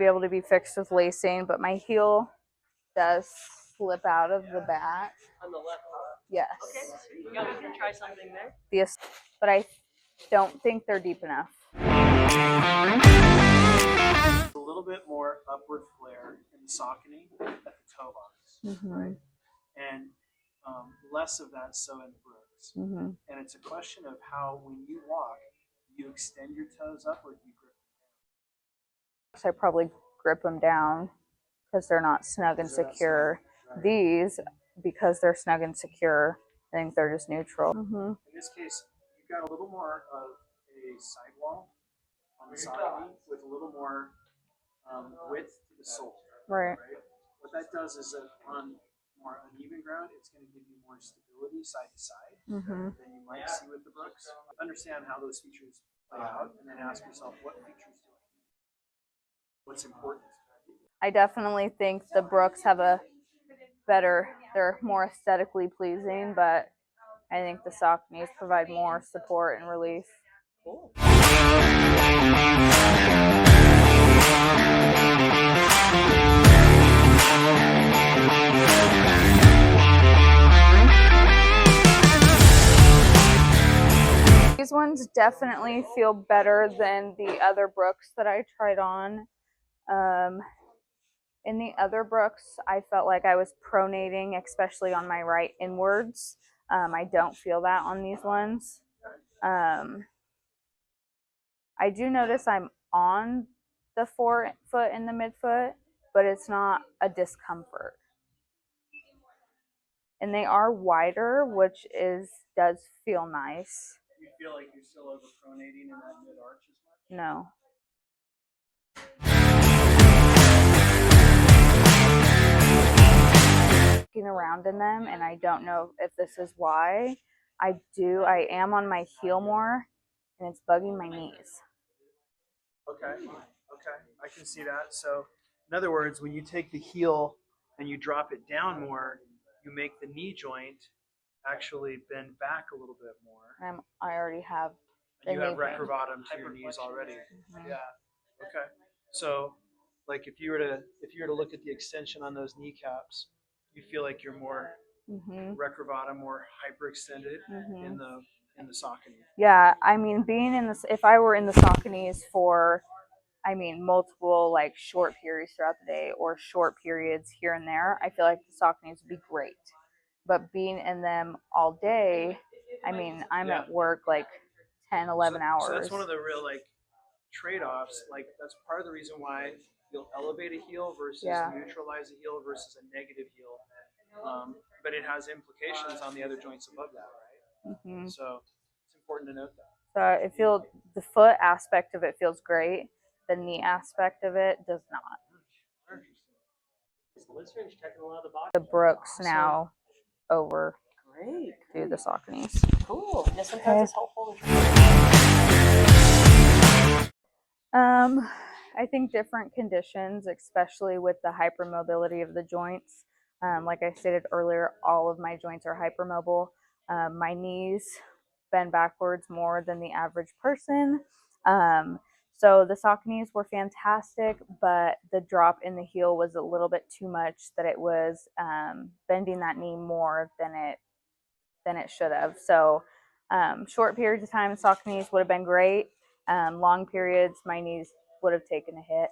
be able to be fixed with lacing, but my heel does slip out of the back. On the left foot? Yes. Okay, so you guys can try something there. Yes, but I don't think they're deep enough. A little bit more upward flare in the Saucony at the toe box, right? And less of that so in the Burks. And it's a question of how, when you walk, you extend your toes up or do you grip them down? So I probably grip them down because they're not snug and secure. Right. These, because they're snug and secure, I think they're just neutral. In this case, you've got a little more of a sidewall on the Saucony with a little more width to the sole. Right. What that does is that on more uneven ground, it's going to give you more stability side to side than you might see with the Burks. Understand how those features play out, and then ask yourself, what features do I need? What's important? I definitely think the Burks have a better, they're more aesthetically pleasing, but I think the Sauconys provide more support and relief. Cool. These ones definitely feel better than the other Burks that I tried on. In the other Burks, I felt like I was pronating, especially on my right inwards. I don't feel that on these ones. I do notice I'm on the forefoot and the midfoot, but it's not a discomfort. And they are wider, which does feel nice. Do you feel like you're still over pronating in that mid arch as much? No. Looking around in them, and I don't know if this is why. I am on my heel more, and it's bugging my knees. Okay, I can see that. So, in other words, when you take the heel and you drop it down more, you make the knee joint actually bend back a little bit more. I already have. And you have recurvatum to your knees already. Yeah. Okay. So, like if you were to look at the extension on those kneecaps, you feel like you're more recurvatum, more hyperextended in the Saucony. Yeah, I mean, if I were in the Sauconys for, multiple like short periods throughout the day or short periods here and there, I feel like the Sauconys would be great. But being in them all day, I'm at work like 10, 11 hours. So that's one of the real like trade-offs. Like that's part of the reason why you'll elevate a heel versus neutralize a heel versus a negative heel. But it has implications on the other joints above that, right? So it's important to note that. So the foot aspect of it feels great. The knee aspect of it does not. The Burks now over through the Sauconys. Cool. Yeah, sometimes it's helpful. I think different conditions, especially with the hypermobility of the joints. Like I stated earlier, all of my joints are hypermobile. My knees bend backwards more than the average person. So the Sauconys were fantastic, but the drop in the heel was a little bit too much, that it was bending that knee more than it should have. So short periods of time, Sauconys would have been great. Long periods, my knees would have taken a hit.